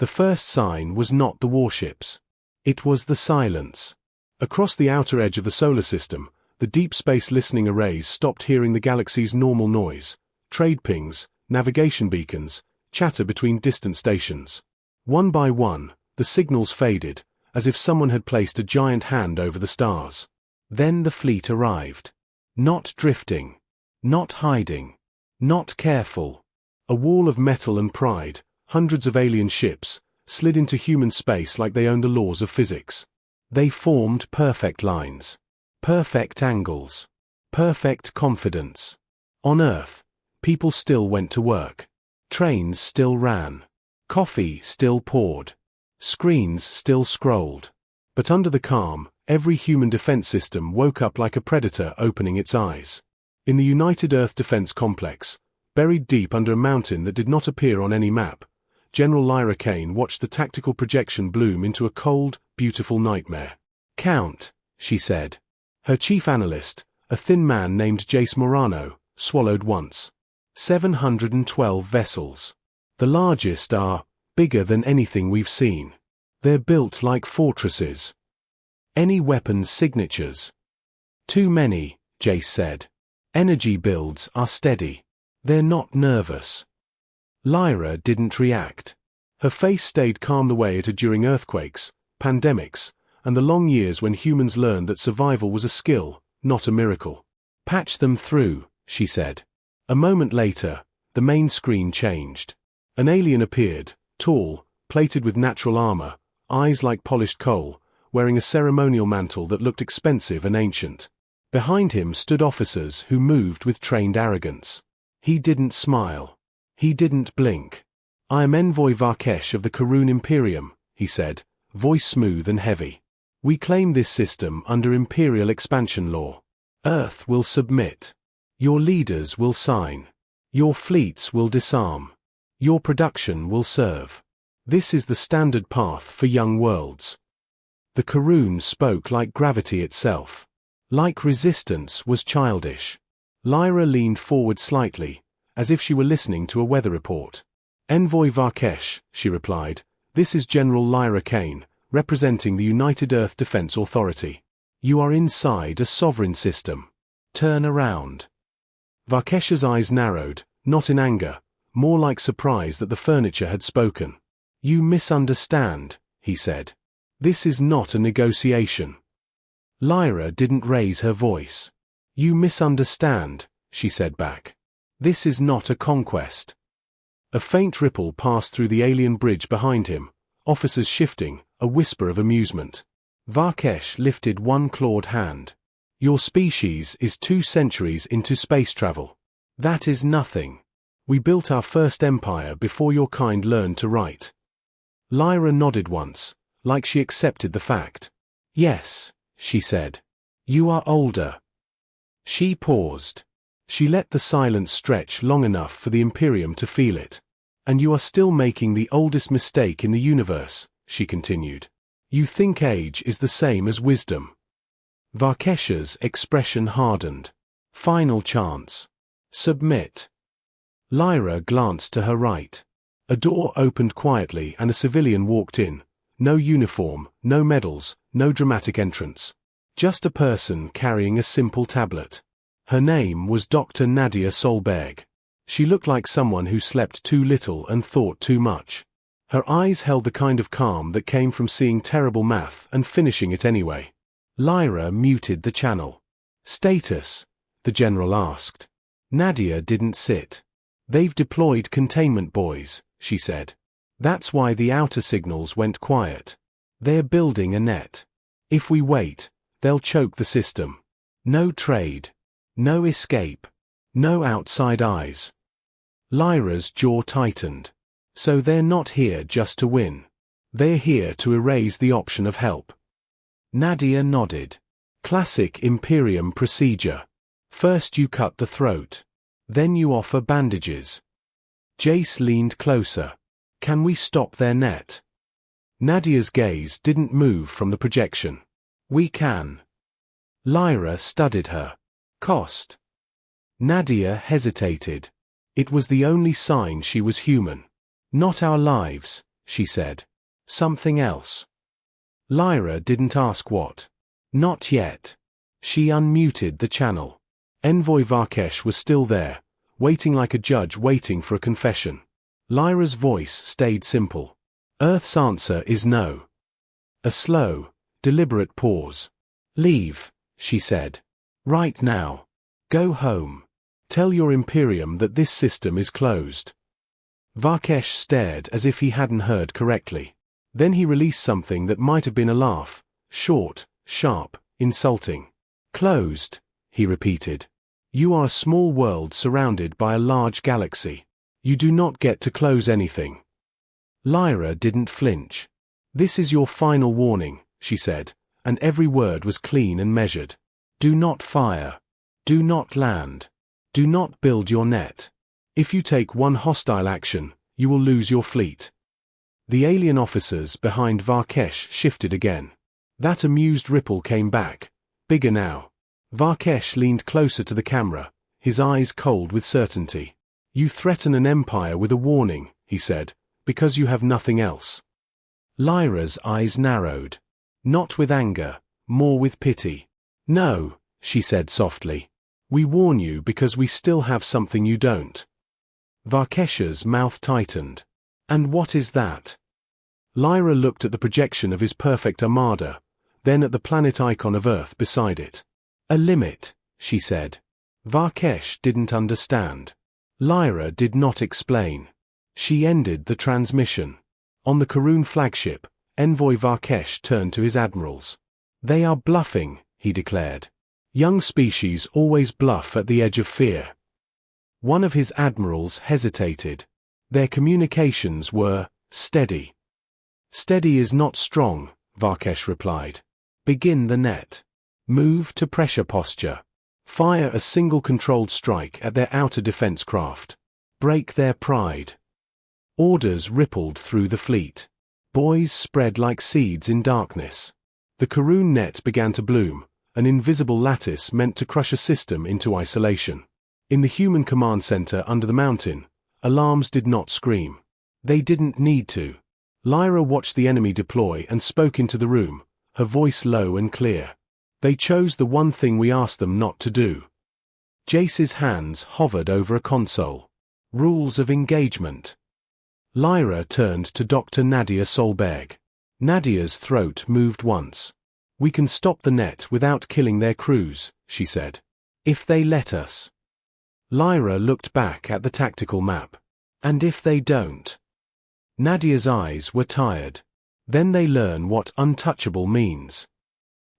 The first sign was not the warships. It was the silence. Across the outer edge of the solar system, the deep space listening arrays stopped hearing the galaxy's normal noise: trade pings, navigation beacons, chatter between distant stations. One by one, the signals faded, as if someone had placed a giant hand over the stars. Then the fleet arrived. Not drifting. Not hiding. Not careful. A wall of metal and pride, hundreds of alien ships, slid into human space like they owned the laws of physics. They formed perfect lines. Perfect angles. Perfect confidence. On Earth, people still went to work. Trains still ran. Coffee still poured. Screens still scrolled. But under the calm, every human defense system woke up like a predator opening its eyes. In the United Earth Defense Complex, buried deep under a mountain that did not appear on any map, General Lyra Kane watched the tactical projection bloom into a cold, beautiful nightmare. "Count," she said. Her chief analyst, a thin man named Jace Morano, swallowed once. 712 vessels. The largest are bigger than anything we've seen. They're built like fortresses. Any weapons signatures? Too many, Jace said. Energy builds are steady. They're not nervous. Lyra didn't react. Her face stayed calm the way it had during earthquakes, pandemics, and the long years when humans learned that survival was a skill, not a miracle. "Patch them through," she said. A moment later, the main screen changed. An alien appeared, tall, plated with natural armor, eyes like polished coal, wearing a ceremonial mantle that looked expensive and ancient. Behind him stood officers who moved with trained arrogance. He didn't smile. He didn't blink. "I am Envoy Varkesh of the Karun Imperium," he said, voice smooth and heavy. "We claim this system under Imperial expansion law. Earth will submit. Your leaders will sign. Your fleets will disarm. Your production will serve. This is the standard path for young worlds." The Karun spoke like gravity itself. Like resistance was childish. Lyra leaned forward slightly, as if she were listening to a weather report. "Envoy Varkesh," she replied, "this is General Lyra Kane, representing the United Earth Defense Authority. You are inside a sovereign system. Turn around." Varkesh's eyes narrowed, not in anger, more like surprise that the furniture had spoken. "You misunderstand," he said. "This is not a negotiation." Lyra didn't raise her voice. "You misunderstand," she said back. "This is not a conquest." A faint ripple passed through the alien bridge behind him, officers shifting, a whisper of amusement. Varkesh lifted one clawed hand. "Your species is 2 centuries into space travel. That is nothing. We built our first empire before your kind learned to write." Lyra nodded once, like she accepted the fact. "Yes," she said. "You are older." She paused. She let the silence stretch long enough for the Imperium to feel it. "And you are still making the oldest mistake in the universe," she continued. "You think age is the same as wisdom." Varkesh's expression hardened. "Final chance. Submit." Lyra glanced to her right. A door opened quietly and a civilian walked in. No uniform, no medals, no dramatic entrance. Just a person carrying a simple tablet. Her name was Dr. Nadia Solberg. She looked like someone who slept too little and thought too much. Her eyes held the kind of calm that came from seeing terrible math and finishing it anyway. Lyra muted the channel. "Status?" the general asked. Nadia didn't sit. "They've deployed containment buoys," she said. "That's why the outer signals went quiet. They're building a net. If we wait, they'll choke the system. No trade. No escape. No outside eyes." Lyra's jaw tightened. "So they're not here just to win. They're here to erase the option of help." Nadia nodded. "Classic Imperium procedure. First you cut the throat. Then you offer bandages." Jace leaned closer. "Can we stop their net?" Nadia's gaze didn't move from the projection. "We can." Lyra studied her. "Cost?" Nadia hesitated. It was the only sign she was human. "Not our lives," she said. Something else. Lyra didn't ask what. Not yet. She unmuted the channel. Envoy Varkesh was still there, waiting like a judge waiting for a confession. Lyra's voice stayed simple. Earth's answer is no. A slow, deliberate pause. Leave, she said. Right now. Go home. Tell your Imperium that this system is closed. Varkesh stared as if he hadn't heard correctly. Then he released something that might have been a laugh, short, sharp, insulting. Closed, he repeated. You are a small world surrounded by a large galaxy. You do not get to close anything. Lyra didn't flinch. This is your final warning, she said, and every word was clean and measured. Do not fire. Do not land. Do not build your net. If you take one hostile action, you will lose your fleet. The alien officers behind Varkesh shifted again. That amused ripple came back, bigger now. Varkesh leaned closer to the camera, his eyes cold with certainty. You threaten an empire with a warning, he said, because you have nothing else. Lyra's eyes narrowed. Not with anger, more with pity. No, she said softly. We warn you because we still have something you don't. Varkesh's mouth tightened. And what is that? Lyra looked at the projection of his perfect armada, then at the planet icon of Earth beside it. A limit, she said. Varkesh didn't understand. Lyra did not explain. She ended the transmission. On the Karun flagship, Envoy Varkesh turned to his admirals. They are bluffing, he declared. Young species always bluff at the edge of fear. One of his admirals hesitated. Their communications were steady. Steady is not strong, Varkesh replied. Begin the net. Move to pressure posture. Fire a single controlled strike at their outer defense craft. Break their pride. Orders rippled through the fleet. Buoys spread like seeds in darkness. The Karun net began to bloom, an invisible lattice meant to crush a system into isolation. In the human command center under the mountain, alarms did not scream. They didn't need to. Lyra watched the enemy deploy and spoke into the room, her voice low and clear. They chose the one thing we asked them not to do. Jace's hands hovered over a console. Rules of engagement. Lyra turned to Dr. Nadia Solberg. Nadia's throat moved once. We can stop the net without killing their crews, she said. If they let us. Lyra looked back at the tactical map. And if they don't? Nadia's eyes were tired. Then they learn what untouchable means.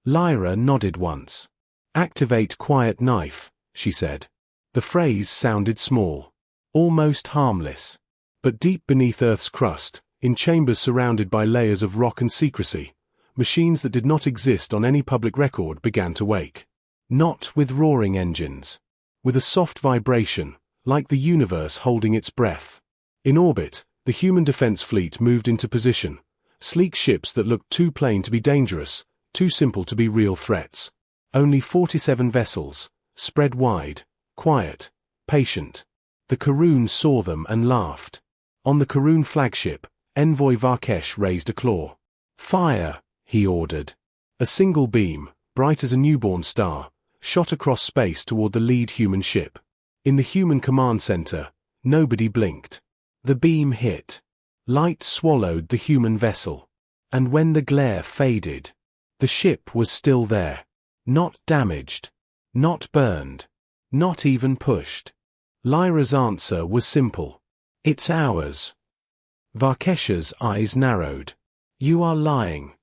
Lyra nodded once. Activate quiet knife, she said. The phrase sounded small, almost harmless. But deep beneath Earth's crust, in chambers surrounded by layers of rock and secrecy, machines that did not exist on any public record began to wake. Not with roaring engines. With a soft vibration, like the universe holding its breath. In orbit, the human defense fleet moved into position, sleek ships that looked too plain to be dangerous, too simple to be real threats. Only 47 vessels, spread wide, quiet, patient. The Karun saw them and laughed. On the Karun flagship, Envoy Varkesh raised a claw. Fire, he ordered. A single beam, bright as a newborn star, shot across space toward the lead human ship. In the human command center, nobody blinked. The beam hit. Light swallowed the human vessel. And when the glare faded, the ship was still there. Not damaged. Not burned. Not even pushed. Lyra's answer was simple. It's ours. Varkesh's eyes narrowed. You are lying.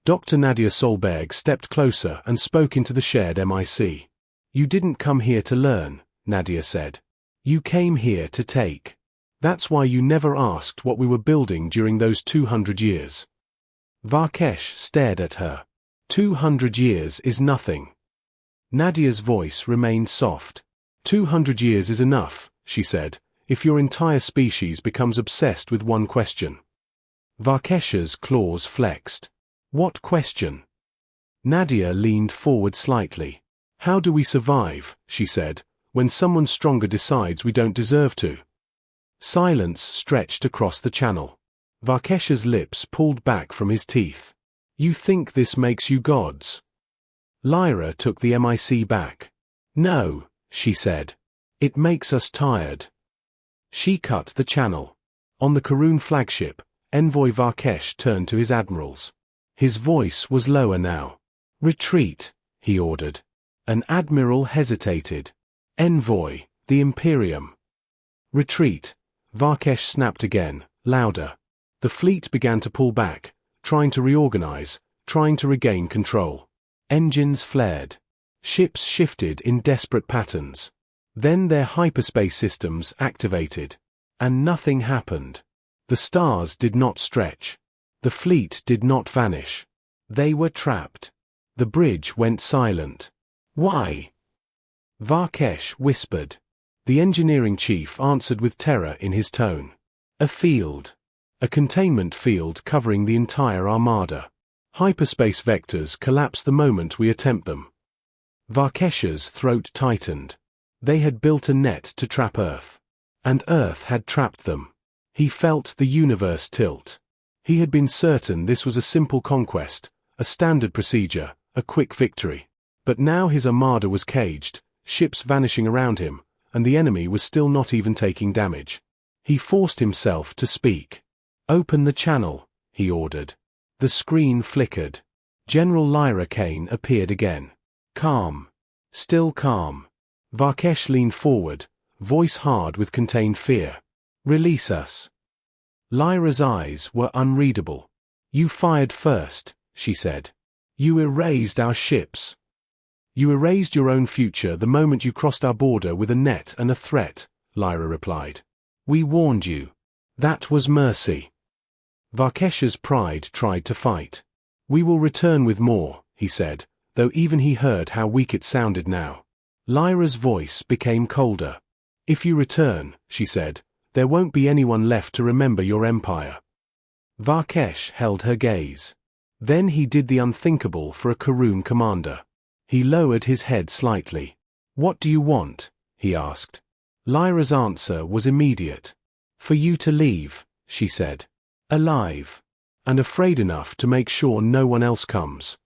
Dr. Nadia Solberg stepped closer and spoke into the shared MIC. You didn't come here to learn, Nadia said. You came here to take. That's why you never asked what we were building during those 200 years. Varkesh stared at her. 200 years is nothing. Nadia's voice remained soft. 200 years is enough, she said, if your entire species becomes obsessed with one question. Varkesh's claws flexed. What question? Nadia leaned forward slightly. How do we survive, she said, when someone stronger decides we don't deserve to? Silence stretched across the channel. Varkesh's lips pulled back from his teeth. You think this makes you gods? Lyra took the mic back. No, she said. It makes us tired. She cut the channel. On the Karun flagship, Envoy Varkesh turned to his admirals. His voice was lower now. Retreat, he ordered. An admiral hesitated. Envoy, the Imperium. Retreat, Varkesh snapped again, louder. The fleet began to pull back, trying to reorganize, trying to regain control. Engines flared. Ships shifted in desperate patterns. Then their hyperspace systems activated. And nothing happened. The stars did not stretch. The fleet did not vanish. They were trapped. The bridge went silent. Why? Varkesh whispered. The engineering chief answered with terror in his tone. A field. A containment field covering the entire armada. Hyperspace vectors collapse the moment we attempt them. Varkesh's throat tightened. They had built a net to trap Earth. And Earth had trapped them. He felt the universe tilt. He had been certain this was a simple conquest, a standard procedure, a quick victory. But now his armada was caged, ships vanishing around him, and the enemy was still not even taking damage. He forced himself to speak. Open the channel, he ordered. The screen flickered. General Lyra Kane appeared again. Calm. Still calm. Varkesh leaned forward, voice hard with contained fear. Release us. Lyra's eyes were unreadable. You fired first, she said. You erased our ships. You erased your own future the moment you crossed our border with a net and a threat, Lyra replied. We warned you. That was mercy. Varkesh's pride tried to fight. We will return with more, he said, though even he heard how weak it sounded now. Lyra's voice became colder. If you return, she said, there won't be anyone left to remember your empire. Varkesh held her gaze. Then he did the unthinkable for a Karun commander. He lowered his head slightly. What do you want? He asked. Lyra's answer was immediate. For you to leave, she said. Alive. And afraid enough to make sure no one else comes.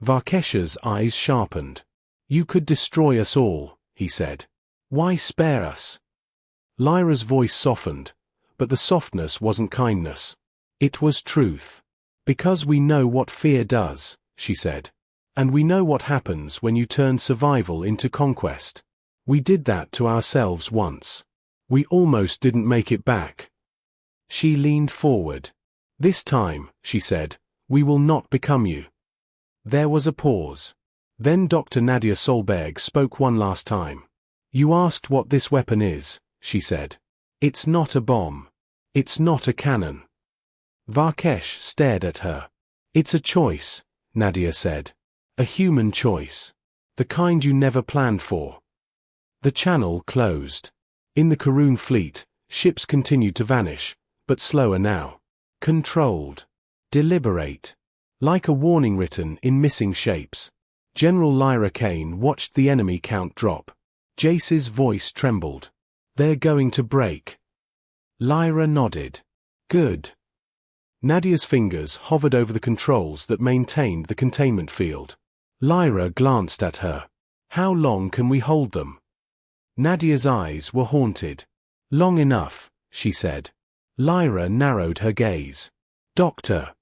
Varkesh's eyes sharpened. You could destroy us all, he said. Why spare us? Lyra's voice softened, but the softness wasn't kindness. It was truth. Because we know what fear does, she said. And we know what happens when you turn survival into conquest. We did that to ourselves once. We almost didn't make it back. She leaned forward. This time, she said, we will not become you. There was a pause. Then Dr. Nadia Solberg spoke one last time. You asked what this weapon is, she said. It's not a bomb. It's not a cannon. Varkesh stared at her. It's a choice, Nadia said. A human choice. The kind you never planned for. The channel closed. In the Karun fleet, ships continued to vanish, but slower now. Controlled. Deliberate. Like a warning written in missing shapes. General Lyra Kane watched the enemy count drop. Jace's voice trembled. They're going to break. Lyra nodded. Good. Nadia's fingers hovered over the controls that maintained the containment field. Lyra glanced at her. How long can we hold them? Nadia's eyes were haunted. Long enough, she said. Lyra narrowed her gaze. Doctor.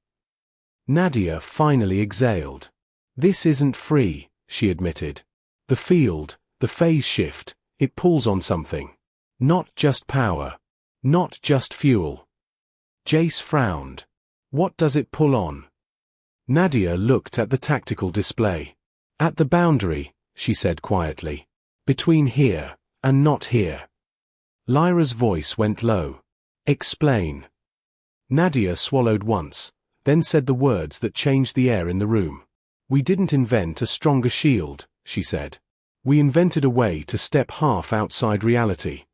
Nadia finally exhaled. This isn't free, she admitted. The field, the phase shift, it pulls on something. Not just power. Not just fuel. Jace frowned. What does it pull on? Nadia looked at the tactical display. At the boundary, she said quietly. Between here and not here. Lyra's voice went low. Explain. Nadia swallowed once, then said the words that changed the air in the room. We didn't invent a stronger shield, she said. We invented a way to step half outside reality.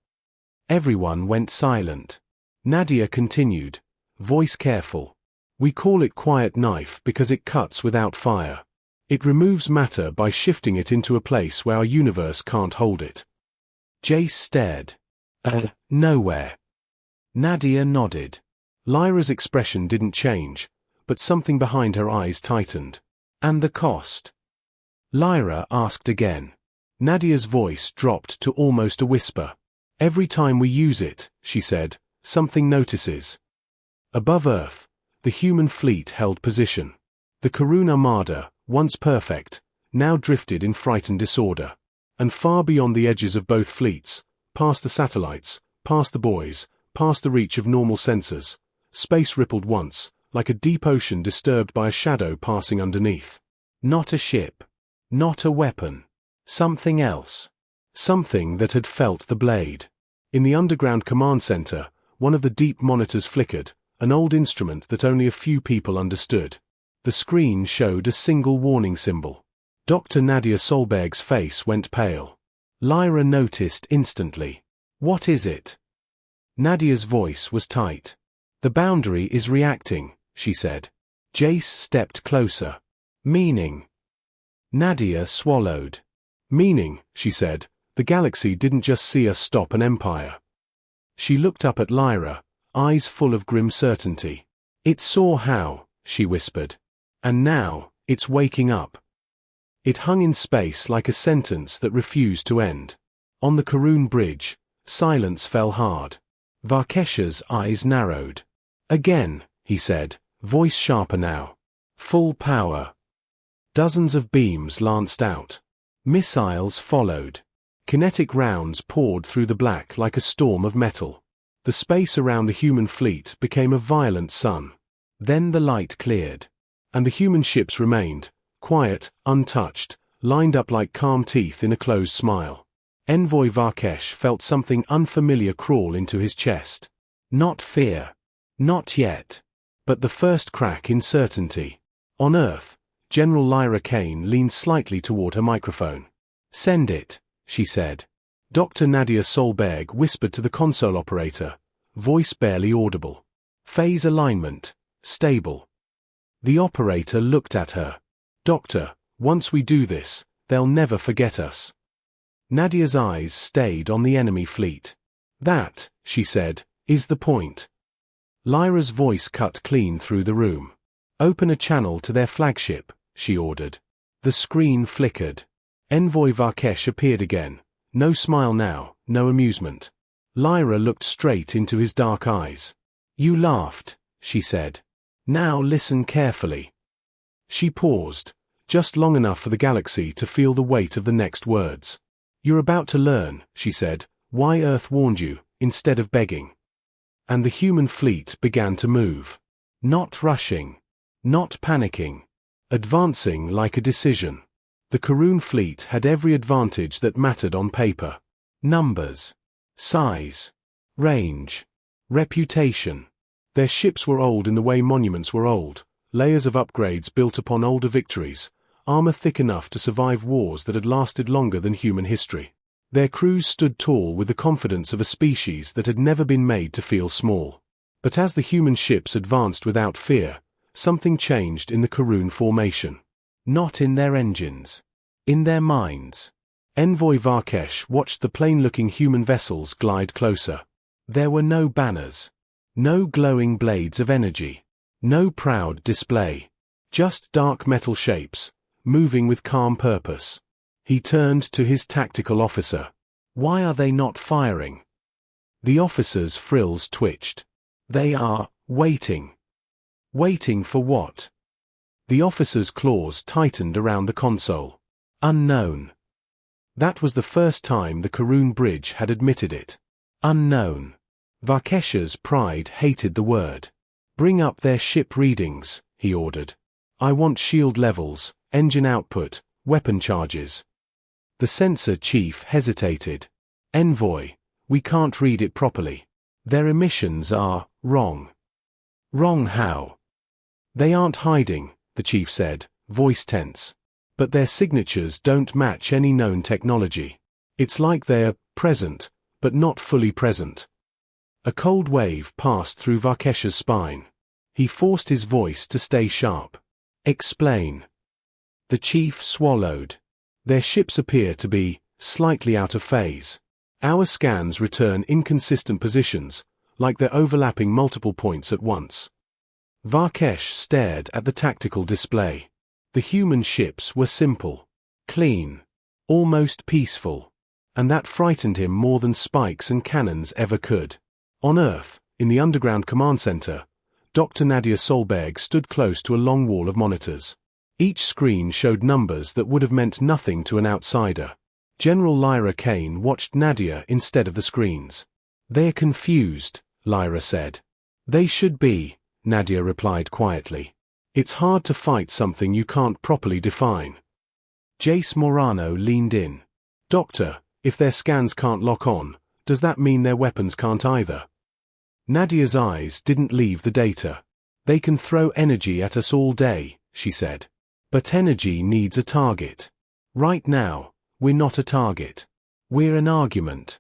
Everyone went silent. Nadia continued, voice careful. We call it quiet knife because it cuts without fire. It removes matter by shifting it into a place where our universe can't hold it. Jace stared. Nowhere. Nadia nodded. Lyra's expression didn't change, but something behind her eyes tightened. And the cost? Lyra asked again. Nadia's voice dropped to almost a whisper. Every time we use it, she said, something notices. Above Earth, the human fleet held position. The Karun Armada, once perfect, now drifted in frightened disorder. And far beyond the edges of both fleets, past the satellites, past the buoys, past the reach of normal sensors, space rippled once, like a deep ocean disturbed by a shadow passing underneath. Not a ship. Not a weapon. Something else. Something that had felt the blade. In the underground command center, one of the deep monitors flickered, an old instrument that only a few people understood. The screen showed a single warning symbol. Dr. Nadia Solberg's face went pale. Lyra noticed instantly. What is it? Nadia's voice was tight. The boundary is reacting, she said. Jace stepped closer. Meaning? Nadia swallowed. Meaning, she said, the galaxy didn't just see us stop an empire. She looked up at Lyra, eyes full of grim certainty. It saw how, she whispered. And now, it's waking up. It hung in space like a sentence that refused to end. On the Karun bridge, silence fell hard. Varkesh's eyes narrowed. Again, he said, voice sharper now. Full power. Dozens of beams lanced out. Missiles followed. Kinetic rounds poured through the black like a storm of metal. The space around the human fleet became a violent sun. Then the light cleared. And the human ships remained, quiet, untouched, lined up like calm teeth in a closed smile. Envoy Varkesh felt something unfamiliar crawl into his chest. Not fear. Not yet. But the first crack in certainty. On Earth, General Lyra Kane leaned slightly toward her microphone. Send it, she said. Dr. Nadia Solberg whispered to the console operator, voice barely audible. Phase alignment, stable. The operator looked at her. Doctor, once we do this, they'll never forget us. Nadia's eyes stayed on the enemy fleet. That, she said, is the point. Lyra's voice cut clean through the room. Open a channel to their flagship, she ordered. The screen flickered. Envoy Varkesh appeared again. No smile now, no amusement. Lyra looked straight into his dark eyes. You laughed, she said. Now listen carefully. She paused, just long enough for the galaxy to feel the weight of the next words. You're about to learn, she said, why Earth warned you, instead of begging. And the human fleet began to move. Not rushing. Not panicking. Advancing like a decision. The Karun fleet had every advantage that mattered on paper. Numbers. Size. Range. Reputation. Their ships were old in the way monuments were old, layers of upgrades built upon older victories, armor thick enough to survive wars that had lasted longer than human history. Their crews stood tall with the confidence of a species that had never been made to feel small. But as the human ships advanced without fear, something changed in the Karun formation. Not in their engines. In their minds. Envoy Varkesh watched the plain-looking human vessels glide closer. There were no banners. No glowing blades of energy. No proud display. Just dark metal shapes, moving with calm purpose. He turned to his tactical officer. Why are they not firing? The officer's frills twitched. They are waiting. Waiting for what? The officer's claws tightened around the console. Unknown. That was the first time the Karun bridge had admitted it. Unknown. Varkesh's pride hated the word. Bring up their ship readings, he ordered. I want shield levels, engine output, weapon charges. The sensor chief hesitated. Envoy, we can't read it properly. Their emissions are wrong. Wrong how? They aren't hiding, the chief said, voice tense. But their signatures don't match any known technology. It's like they're present, but not fully present. A cold wave passed through Varkesh's spine. He forced his voice to stay sharp. Explain. The chief swallowed. Their ships appear to be slightly out of phase. Our scans return inconsistent positions, like they're overlapping multiple points at once. Varkesh stared at the tactical display. The human ships were simple, clean, almost peaceful, and that frightened him more than spikes and cannons ever could. On Earth, in the underground command center, Dr. Nadia Solberg stood close to a long wall of monitors. Each screen showed numbers that would have meant nothing to an outsider. General Lyra Kane watched Nadia instead of the screens. "They're confused," Lyra said. "They should be," Nadia replied quietly. "It's hard to fight something you can't properly define." Jace Morano leaned in. "Doctor, if their scans can't lock on, does that mean their weapons can't either?" Nadia's eyes didn't leave the data. "They can throw energy at us all day," she said. "But energy needs a target. Right now, we're not a target. We're an argument."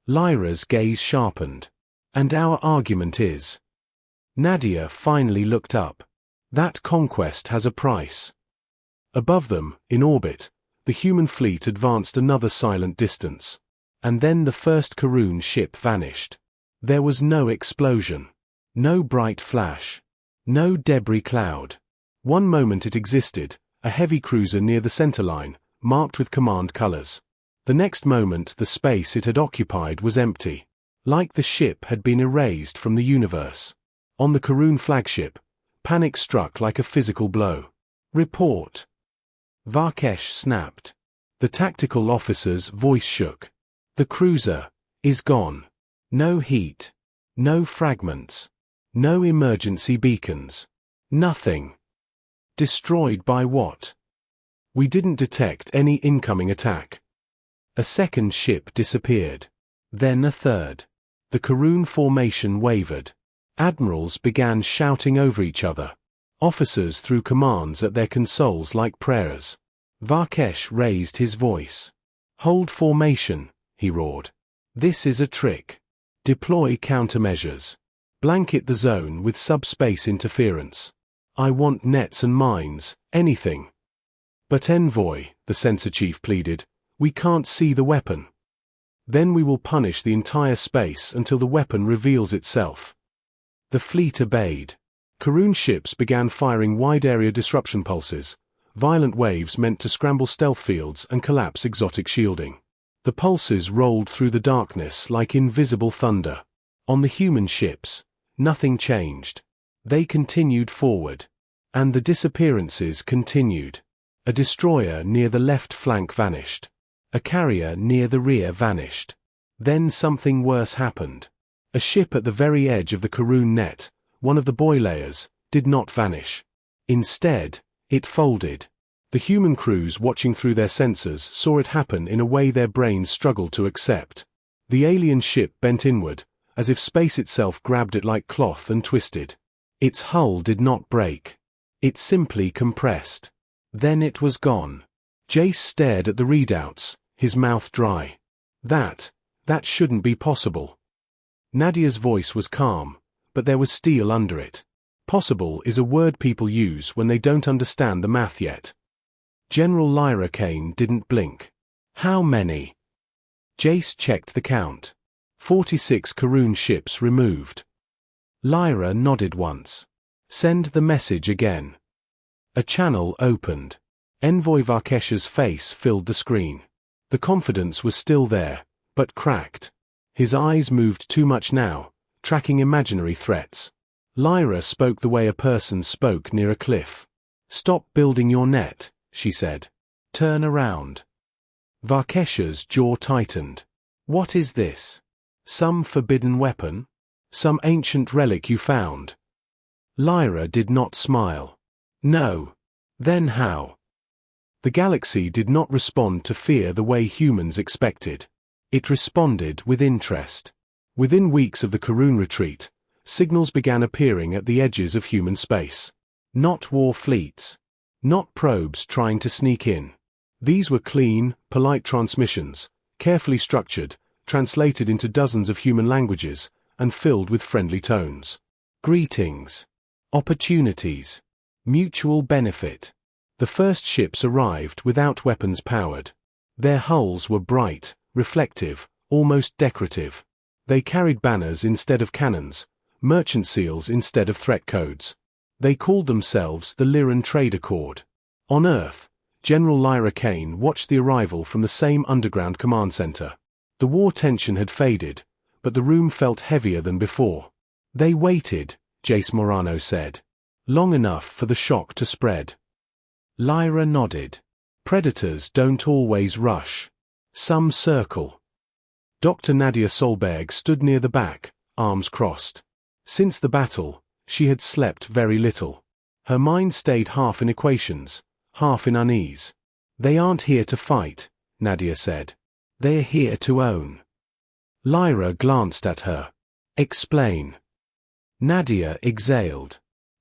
Lyra's gaze sharpened. "And our argument is?" Nadia finally looked up. "That conquest has a price." Above them, in orbit, the human fleet advanced another silent distance. And then the first Karun ship vanished. There was no explosion. No bright flash. No debris cloud. One moment it existed, a heavy cruiser near the centerline, marked with command colors. The next moment the space it had occupied was empty. Like the ship had been erased from the universe. On the Karun flagship, panic struck like a physical blow. "Report." Varkesh snapped. The tactical officer's voice shook. "The cruiser is gone. No heat. No fragments. No emergency beacons. Nothing." "Destroyed by what?" "We didn't detect any incoming attack." A second ship disappeared. Then a third. The Karun formation wavered. Admirals began shouting over each other. Officers threw commands at their consoles like prayers. Varkesh raised his voice. "Hold formation," he roared. "This is a trick. Deploy countermeasures. Blanket the zone with subspace interference. I want nets and mines, anything." "But Envoy," the sensor chief pleaded, "we can't see the weapon." "Then we will punish the entire space until the weapon reveals itself." The fleet obeyed. Karun ships began firing wide-area disruption pulses, violent waves meant to scramble stealth fields and collapse exotic shielding. The pulses rolled through the darkness like invisible thunder. On the human ships, nothing changed. They continued forward. And the disappearances continued. A destroyer near the left flank vanished. A carrier near the rear vanished. Then something worse happened. A ship at the very edge of the Karun net, one of the buoy layers, did not vanish. Instead, it folded. The human crews watching through their sensors saw it happen in a way their brains struggled to accept. The alien ship bent inward, as if space itself grabbed it like cloth and twisted. Its hull did not break. It simply compressed. Then it was gone. Jace stared at the readouts, his mouth dry. That shouldn't be possible." Nadia's voice was calm, but there was steel under it. Possible is a word people use when they don't understand the math yet. General Lyra Kane didn't blink. "How many?" Jace checked the count. 46 Karun ships removed. Lyra nodded once. "Send the message again." A channel opened. Envoy Varkesh's face filled the screen. The confidence was still there, but cracked. His eyes moved too much now, tracking imaginary threats. Lyra spoke the way a person spoke near a cliff. "Stop building your net," she said. "Turn around." Varkesh's jaw tightened. "What is this? Some forbidden weapon? Some ancient relic you found?" Lyra did not smile. "No." "Then how?" The galaxy did not respond to fear the way humans expected. It responded with interest. Within weeks of the Karun retreat, signals began appearing at the edges of human space. Not war fleets. Not probes trying to sneak in. These were clean, polite transmissions, carefully structured, translated into dozens of human languages, and filled with friendly tones. Greetings. Opportunities. Mutual benefit. The first ships arrived without weapons powered. Their hulls were bright, reflective, almost decorative. They carried banners instead of cannons, merchant seals instead of threat codes. They called themselves the Lyran Trade Accord. On Earth, General Lyra Kane watched the arrival from the same underground command center. The war tension had faded, but the room felt heavier than before. They waited, Jace Morano said. Long enough for the shock to spread. Lyra nodded. Predators don't always rush. Some circle. Dr. Nadia Solberg stood near the back, arms crossed. Since the battle, she had slept very little. Her mind stayed half in equations, half in unease. They aren't here to fight, Nadia said. They're here to own. Lyra glanced at her. Explain. Nadia exhaled.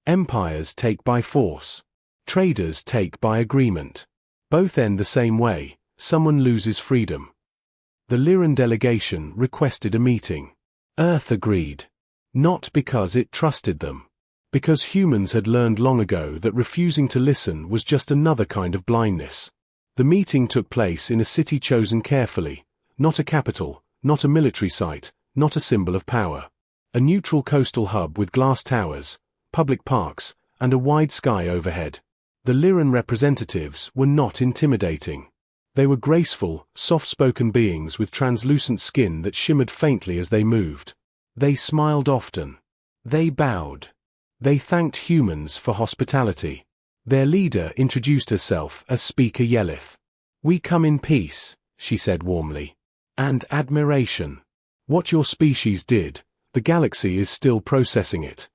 Empires take by force. Traders take by agreement. Both end the same way, someone loses freedom. The Lyran delegation requested a meeting. Earth agreed. Not because it trusted them. Because humans had learned long ago that refusing to listen was just another kind of blindness. The meeting took place in a city chosen carefully, not a capital, not a military site, not a symbol of power. A neutral coastal hub with glass towers, public parks, and a wide sky overhead. The Lyran representatives were not intimidating. They were graceful, soft-spoken beings with translucent skin that shimmered faintly as they moved. They smiled often. They bowed. They thanked humans for hospitality. Their leader introduced herself as Speaker Yelith. We come in peace, she said warmly. And admiration. What your species did, the galaxy is still processing it.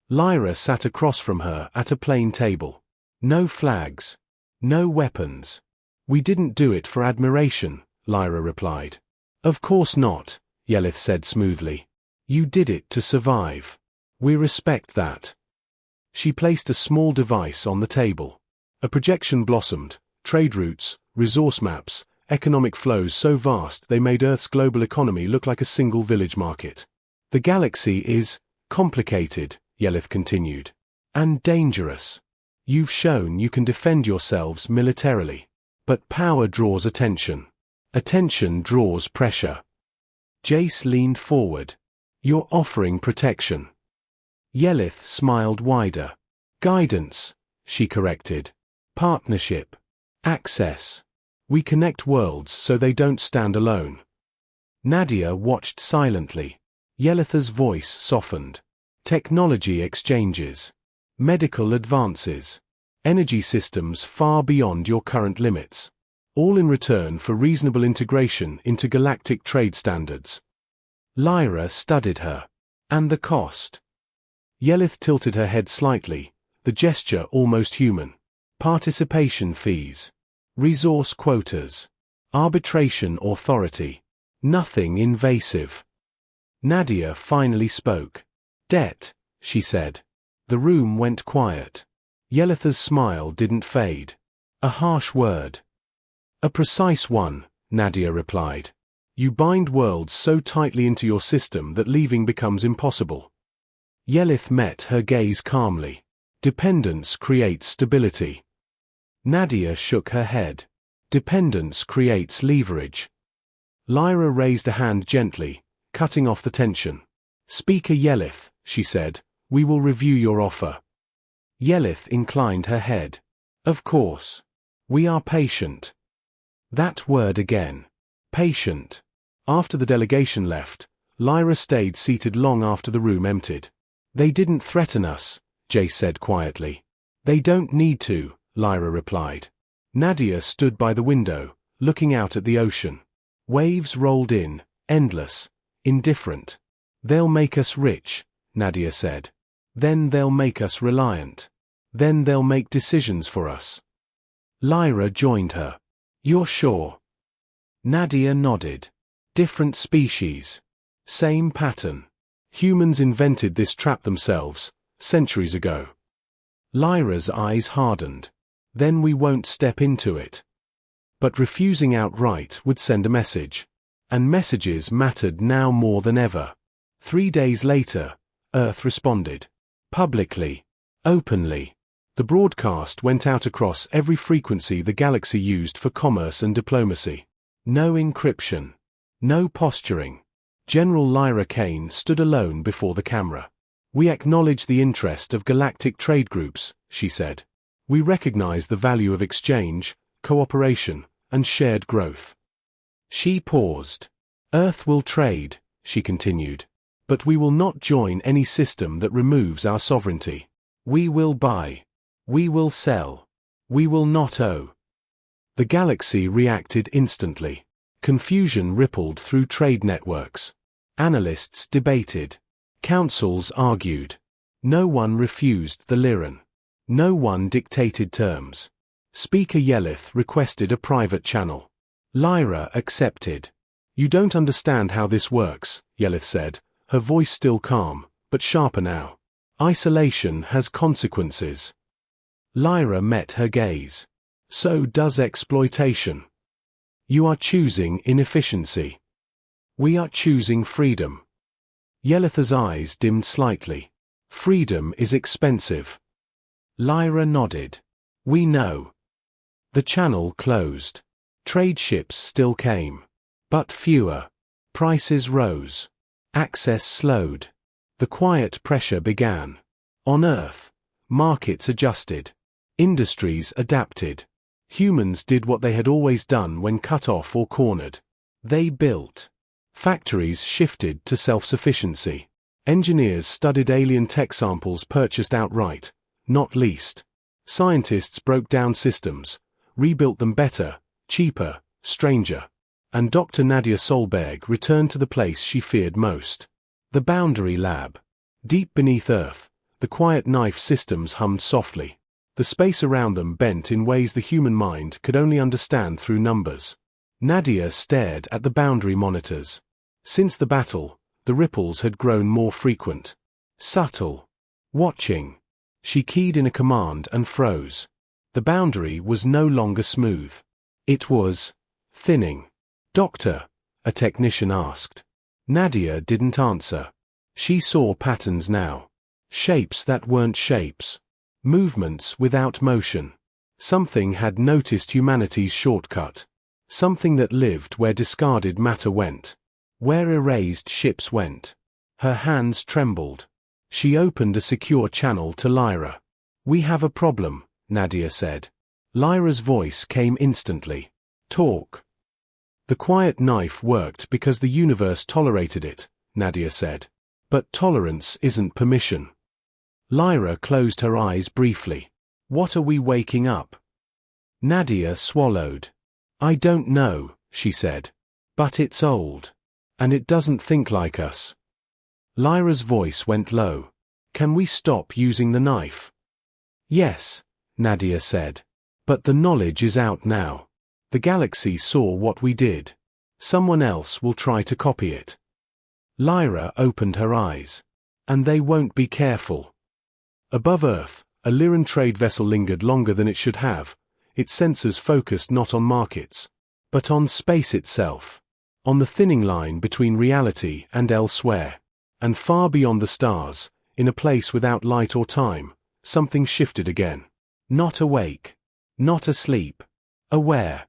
Lyra sat across from her at a plain table. No flags. No weapons. We didn't do it for admiration, Lyra replied. Of course not, Yelith said smoothly. You did it to survive. We respect that. She placed a small device on the table. A projection blossomed, trade routes, resource maps, economic flows so vast they made Earth's global economy look like a single village market. The galaxy is complicated, Yelith continued. And dangerous. You've shown you can defend yourselves militarily. But power draws attention. Attention draws pressure. Jace leaned forward. You're offering protection. Yelith smiled wider. Guidance, she corrected. Partnership. Access. We connect worlds so they don't stand alone. Nadia watched silently. Yelith's voice softened. Technology exchanges. Medical advances. Energy systems far beyond your current limits. All in return for reasonable integration into galactic trade standards. Lyra studied her. And the cost? Yelith tilted her head slightly, the gesture almost human. Participation fees. Resource quotas. Arbitration authority. Nothing invasive. Nadia finally spoke. Debt, she said. The room went quiet. Yelith's smile didn't fade. A harsh word. A precise one, Nadia replied. You bind worlds so tightly into your system that leaving becomes impossible. Yelith met her gaze calmly. Dependence creates stability. Nadia shook her head. Dependence creates leverage. Lyra raised a hand gently, cutting off the tension. Speaker Yelith, she said, we will review your offer. Yelith inclined her head. Of course. We are patient. That word again. Patient. After the delegation left, Lyra stayed seated long after the room emptied. They didn't threaten us, Jace said quietly. They don't need to, Lyra replied. Nadia stood by the window, looking out at the ocean. Waves rolled in, endless, indifferent. They'll make us rich, Nadia said. Then they'll make us reliant. Then they'll make decisions for us. Lyra joined her. You're sure? Nadia nodded. Different species. Same pattern. Humans invented this trap themselves, centuries ago. Lyra's eyes hardened. Then we won't step into it. But refusing outright would send a message. And messages mattered now more than ever. 3 days later, Earth responded. Publicly. Openly. The broadcast went out across every frequency the galaxy used for commerce and diplomacy. No encryption. No posturing. General Lyra Kane stood alone before the camera. "We acknowledge the interest of galactic trade groups," she said. "We recognize the value of exchange, cooperation, and shared growth." She paused. "Earth will trade," she continued. "But we will not join any system that removes our sovereignty. We will buy. We will sell. We will not owe." The galaxy reacted instantly. Confusion rippled through trade networks. Analysts debated. Councils argued. No one refused the Lyran. No one dictated terms. Speaker Yelith requested a private channel. Lyra accepted. "You don't understand how this works," Yelith said, her voice still calm, but sharper now. "Isolation has consequences." Lyra met her gaze. "So does exploitation. You are choosing inefficiency. We are choosing freedom." Yelith's eyes dimmed slightly. "Freedom is expensive." Lyra nodded. "We know." The channel closed. Trade ships still came. But fewer. Prices rose. Access slowed. The quiet pressure began. On Earth, markets adjusted. Industries adapted. Humans did what they had always done when cut off or cornered. They built. Factories shifted to self-sufficiency. Engineers studied alien tech samples purchased outright, not leased. Scientists broke down systems, rebuilt them better, cheaper, stranger. And Dr. Nadia Solberg returned to the place she feared most. The Boundary Lab. Deep beneath Earth, the quiet knife systems hummed softly. The space around them bent in ways the human mind could only understand through numbers. Nadia stared at the boundary monitors. Since the battle, the ripples had grown more frequent. Subtle. Watching. She keyed in a command and froze. The boundary was no longer smooth. It was thinning. "Doctor?" a technician asked. Nadia didn't answer. She saw patterns now. Shapes that weren't shapes. Movements without motion. Something had noticed humanity's shortcut. Something that lived where discarded matter went. Where erased ships went. Her hands trembled. She opened a secure channel to Lyra. "We have a problem," Nadia said. Lyra's voice came instantly. "Talk." "The quiet knife worked because the universe tolerated it," Nadia said. "But tolerance isn't permission." Lyra closed her eyes briefly. "What are we waking up?" Nadia swallowed. "I don't know," she said. "But it's old. And it doesn't think like us." Lyra's voice went low. "Can we stop using the knife?" "Yes," Nadia said. "But the knowledge is out now. The galaxy saw what we did. Someone else will try to copy it." Lyra opened her eyes. "And they won't be careful." Above Earth, a Lyran trade vessel lingered longer than it should have, its sensors focused not on markets, but on space itself, on the thinning line between reality and elsewhere. And far beyond the stars, in a place without light or time, something shifted again. Not awake. Not asleep. Aware.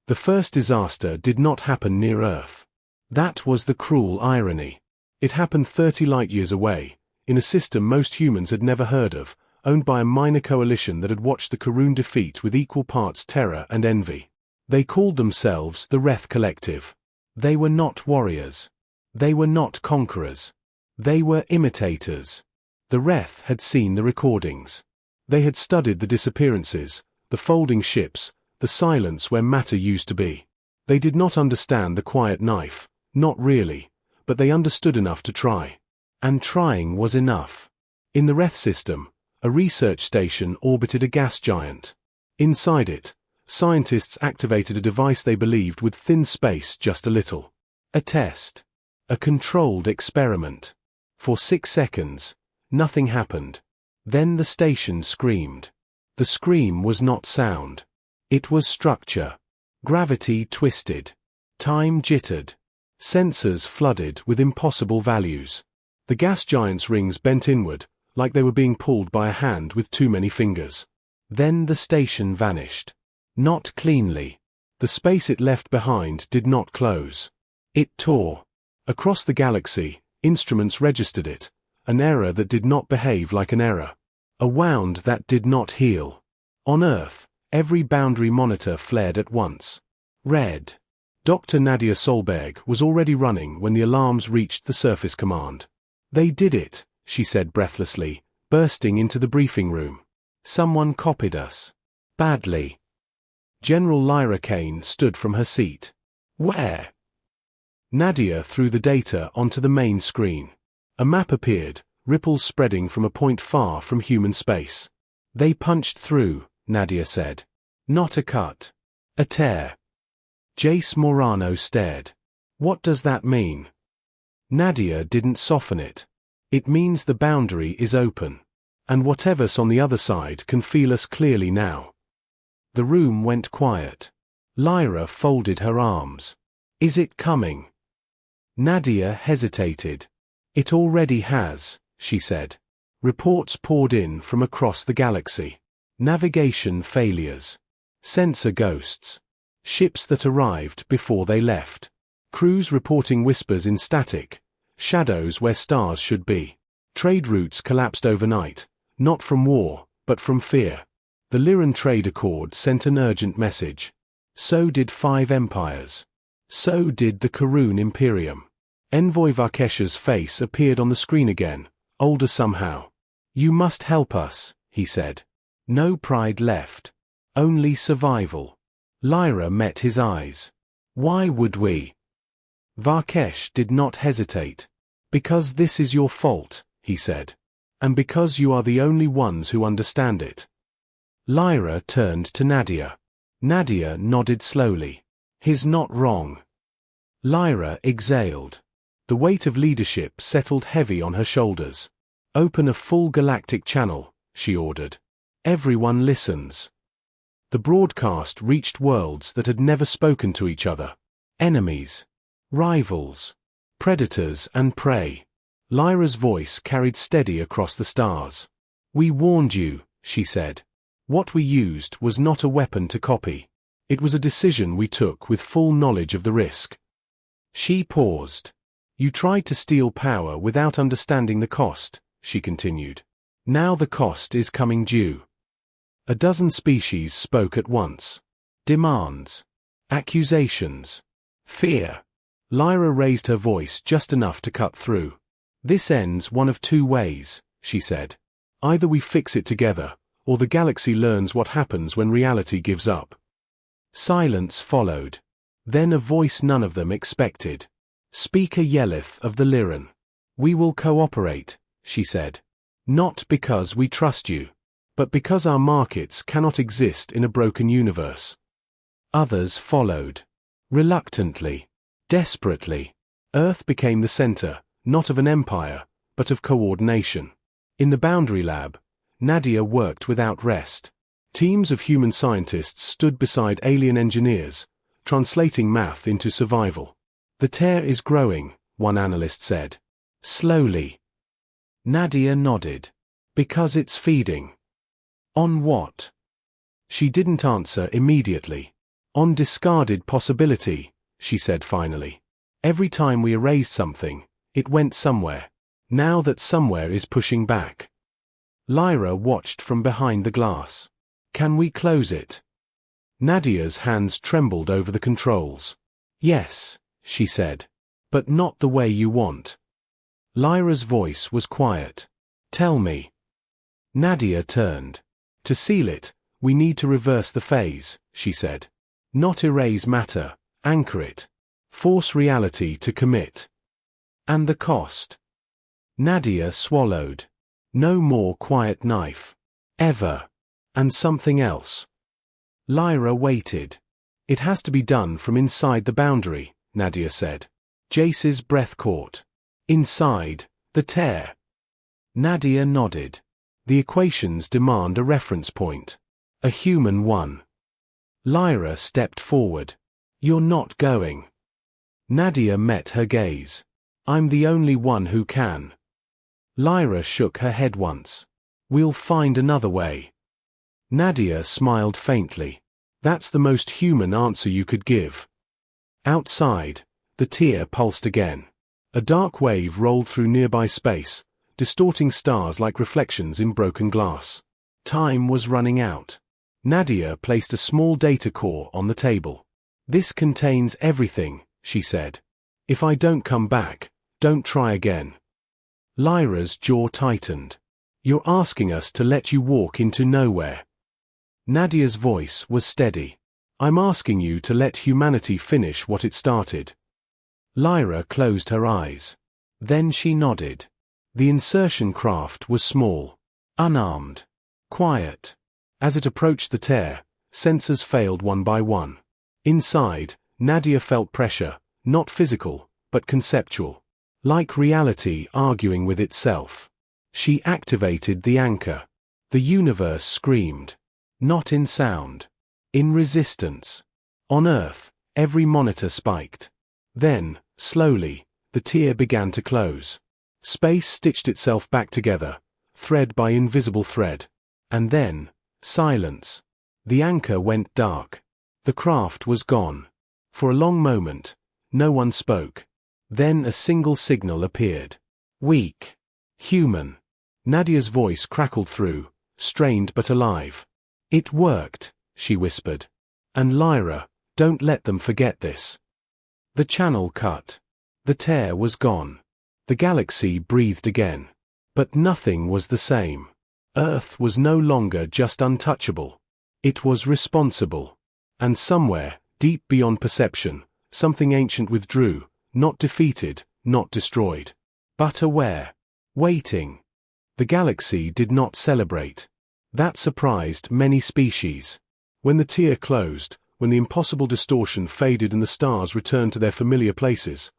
The first disaster did not happen near Earth. That was the cruel irony. It happened 30 light-years away, in a system most humans had never heard of, owned by a minor coalition that had watched the Karun defeat with equal parts terror and envy. They called themselves the Wrath Collective. They were not warriors. They were not conquerors. They were imitators. The Wrath had seen the recordings. They had studied the disappearances, the folding ships, the silence where matter used to be. They did not understand the quiet knife, not really, but they understood enough to try. And trying was enough. In the Wrath system, a research station orbited a gas giant. Inside it, scientists activated a device they believed would thin space just a little. A test. A controlled experiment. For 6 seconds, nothing happened. Then the station screamed. The scream was not sound. It was structure. Gravity twisted. Time jittered. Sensors flooded with impossible values. The gas giant's rings bent inward, like they were being pulled by a hand with too many fingers. Then the station vanished. Not cleanly. The space it left behind did not close. It tore. Across the galaxy, instruments registered it, an error that did not behave like an error. A wound that did not heal. On Earth, every boundary monitor flared at once. Red. Dr. Nadia Solberg was already running when the alarms reached the surface command. They did it, she said breathlessly, bursting into the briefing room. Someone copied us. Badly. General Lyra Kane stood from her seat. Where? Nadia threw the data onto the main screen. A map appeared, ripples spreading from a point far from human space. They punched through, Nadia said. Not a cut. A tear. Jace Morano stared. What does that mean? Nadia didn't soften it. It means the boundary is open. And whatever's on the other side can feel us clearly now. The room went quiet. Lyra folded her arms. Is it coming? Nadia hesitated. It already has, she said. Reports poured in from across the galaxy. Navigation failures. Sensor ghosts. Ships that arrived before they left. Crews reporting whispers in static. Shadows where stars should be. Trade routes collapsed overnight, not from war, but from fear. The Lyran Trade Accord sent an urgent message. So did 5 empires. So did the Karun Imperium. Envoy Varkesh's face appeared on the screen again, older somehow. You must help us, he said. No pride left. Only survival. Lyra met his eyes. Why would we? Varkesh did not hesitate. Because this is your fault, he said. And because you are the only ones who understand it. Lyra turned to Nadia. Nadia nodded slowly. He's not wrong. Lyra exhaled. The weight of leadership settled heavy on her shoulders. Open a full galactic channel, she ordered. Everyone listens. The broadcast reached worlds that had never spoken to each other. Enemies. Rivals. Predators and prey. Lyra's voice carried steady across the stars. We warned you, she said. What we used was not a weapon to copy. It was a decision we took with full knowledge of the risk. She paused. You tried to steal power without understanding the cost, she continued. Now the cost is coming due. A dozen species spoke at once. Demands. Accusations. Fear. Lyra raised her voice just enough to cut through. This ends one of 2 ways, she said. Either we fix it together, or the galaxy learns what happens when reality gives up. Silence followed. Then a voice none of them expected. Speaker Yelith of the Lyran. We will cooperate, she said. Not because we trust you, but because our markets cannot exist in a broken universe. Others followed. Reluctantly. Desperately. Earth became the center, not of an empire, but of coordination. In the Boundary Lab, Nadia worked without rest. Teams of human scientists stood beside alien engineers, translating math into survival. The tear is growing, one analyst said. Slowly. Nadia nodded. Because it's feeding. On what? She didn't answer immediately. On discarded possibility, she said finally. Every time we erased something, it went somewhere. Now that somewhere is pushing back. Lyra watched from behind the glass. Can we close it? Nadia's hands trembled over the controls. Yes, she said. But not the way you want. Lyra's voice was quiet. Tell me. Nadia turned. To seal it, we need to reverse the phase, she said. Not erase matter, anchor it. Force reality to commit. And the cost? Nadia swallowed. No more quiet knife. Ever. And something else. Lyra waited. It has to be done from inside the boundary, Nadia said. Jace's breath caught. Inside, the tear. Nadia nodded. The equations demand a reference point. A human one. Lyra stepped forward. You're not going. Nadia met her gaze. I'm the only one who can. Lyra shook her head once. We'll find another way. Nadia smiled faintly. That's the most human answer you could give. Outside, the tear pulsed again. A dark wave rolled through nearby space, distorting stars like reflections in broken glass. Time was running out. Nadia placed a small data core on the table. "This contains everything," she said. "If I don't come back, don't try again." Lyra's jaw tightened. "You're asking us to let you walk into nowhere." Nadia's voice was steady. "I'm asking you to let humanity finish what it started." Lyra closed her eyes. Then she nodded. The insertion craft was small, unarmed, quiet. As it approached the tear, sensors failed one by one. Inside, Nadia felt pressure, not physical, but conceptual. Like reality arguing with itself. She activated the anchor. The universe screamed. Not in sound. In resistance. On Earth, every monitor spiked. Then, slowly, the tear began to close. Space stitched itself back together, thread by invisible thread. And then, silence. The anchor went dark. The craft was gone. For a long moment, no one spoke. Then a single signal appeared. Weak. Human. Nadia's voice crackled through, strained but alive. "It worked," she whispered. "And Lyra, don't let them forget this." The channel cut. The tear was gone. The galaxy breathed again. But nothing was the same. Earth was no longer just untouchable. It was responsible. And somewhere, deep beyond perception, something ancient withdrew, not defeated, not destroyed. But aware. Waiting. The galaxy did not celebrate. That surprised many species. When the tear closed, when the impossible distortion faded and the stars returned to their familiar places,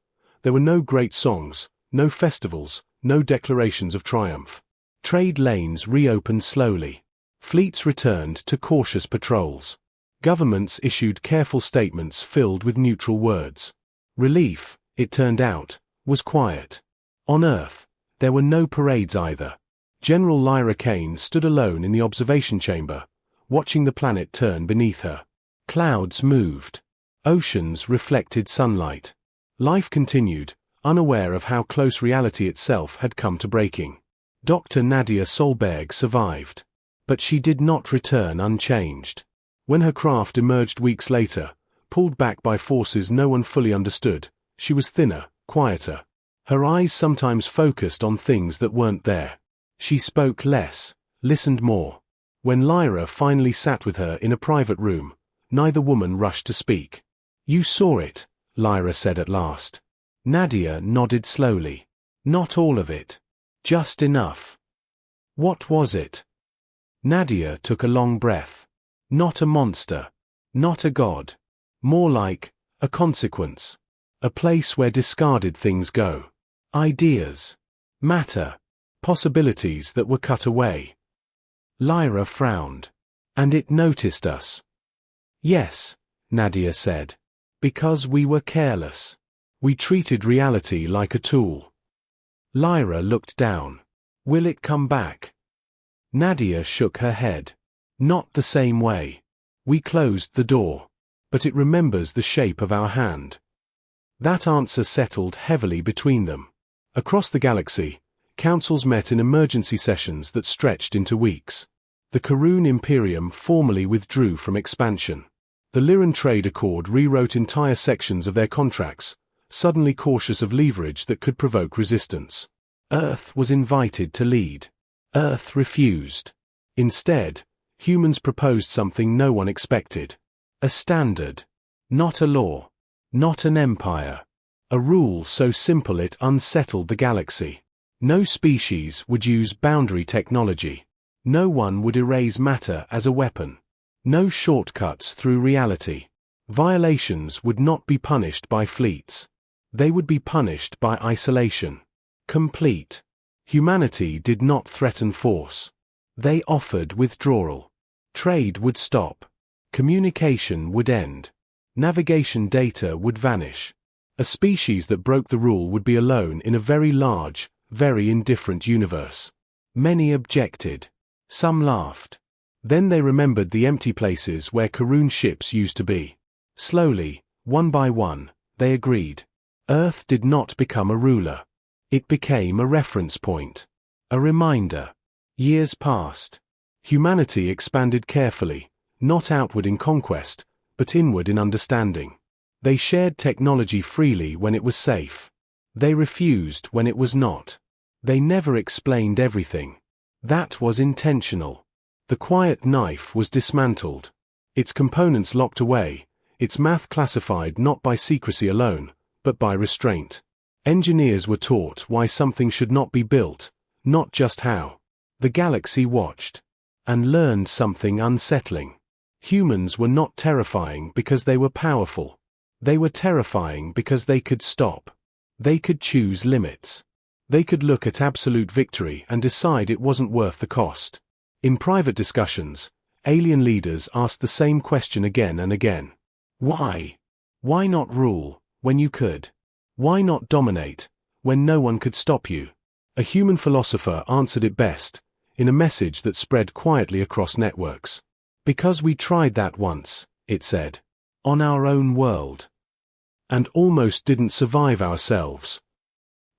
there were no great songs, no festivals, no declarations of triumph. Trade lanes reopened slowly. Fleets returned to cautious patrols. Governments issued careful statements filled with neutral words. Relief, it turned out, was quiet. On Earth, there were no parades either. General Lyra Kane stood alone in the observation chamber, watching the planet turn beneath her. Clouds moved. Oceans reflected sunlight. Life continued, unaware of how close reality itself had come to breaking. Dr. Nadia Solberg survived. But she did not return unchanged. When her craft emerged weeks later, pulled back by forces no one fully understood, she was thinner, quieter. Her eyes sometimes focused on things that weren't there. She spoke less, listened more. When Lyra finally sat with her in a private room, neither woman rushed to speak. "You saw it," Lyra said at last. Nadia nodded slowly. "Not all of it. Just enough." "What was it?" Nadia took a long breath. "Not a monster. Not a god. More like a consequence. A place where discarded things go. Ideas. Matter. Possibilities that were cut away." Lyra frowned. "And it noticed us." "Yes," Nadia said. "Because we were careless. We treated reality like a tool." Lyra looked down. "Will it come back?" Nadia shook her head. "Not the same way. We closed the door. But it remembers the shape of our hand." That answer settled heavily between them. Across the galaxy, councils met in emergency sessions that stretched into weeks. The Karun Imperium formally withdrew from expansion. The Lyran Trade Accord rewrote entire sections of their contracts, suddenly cautious of leverage that could provoke resistance. Earth was invited to lead. Earth refused. Instead, humans proposed something no one expected. A standard. Not a law. Not an empire. A rule so simple it unsettled the galaxy. No species would use boundary technology. No one would erase matter as a weapon. No shortcuts through reality. Violations would not be punished by fleets. They would be punished by isolation. Complete. Humanity did not threaten force. They offered withdrawal. Trade would stop. Communication would end. Navigation data would vanish. A species that broke the rule would be alone in a very large, very indifferent universe. Many objected. Some laughed. Then they remembered the empty places where Karun ships used to be. Slowly, one by one, they agreed. Earth did not become a ruler. It became a reference point. A reminder. Years passed. Humanity expanded carefully, not outward in conquest, but inward in understanding. They shared technology freely when it was safe. They refused when it was not. They never explained everything. That was intentional. The quiet knife was dismantled. Its components locked away, its math classified not by secrecy alone, but by restraint. Engineers were taught why something should not be built, not just how. The galaxy watched. And learned something unsettling. Humans were not terrifying because they were powerful. They were terrifying because they could stop. They could choose limits. They could look at absolute victory and decide it wasn't worth the cost. In private discussions, alien leaders asked the same question again and again. Why? Why not rule, when you could? Why not dominate, when no one could stop you? A human philosopher answered it best, in a message that spread quietly across networks. Because we tried that once, it said. On our own world. And almost didn't survive ourselves.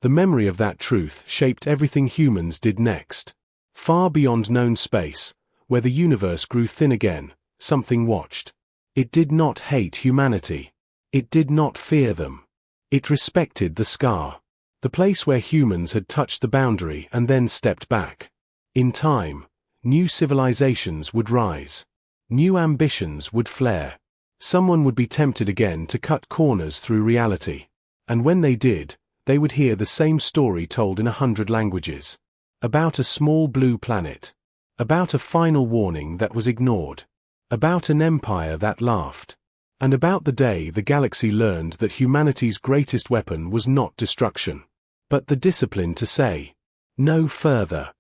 The memory of that truth shaped everything humans did next. Far beyond known space, where the universe grew thin again, something watched. It did not hate humanity. It did not fear them. It respected the scar. The place where humans had touched the boundary and then stepped back. In time, new civilizations would rise. New ambitions would flare. Someone would be tempted again to cut corners through reality. And when they did, they would hear the same story told in 100 languages. About a small blue planet. About a final warning that was ignored. About an empire that laughed. And about the day the galaxy learned that humanity's greatest weapon was not destruction, but the discipline to say, no further.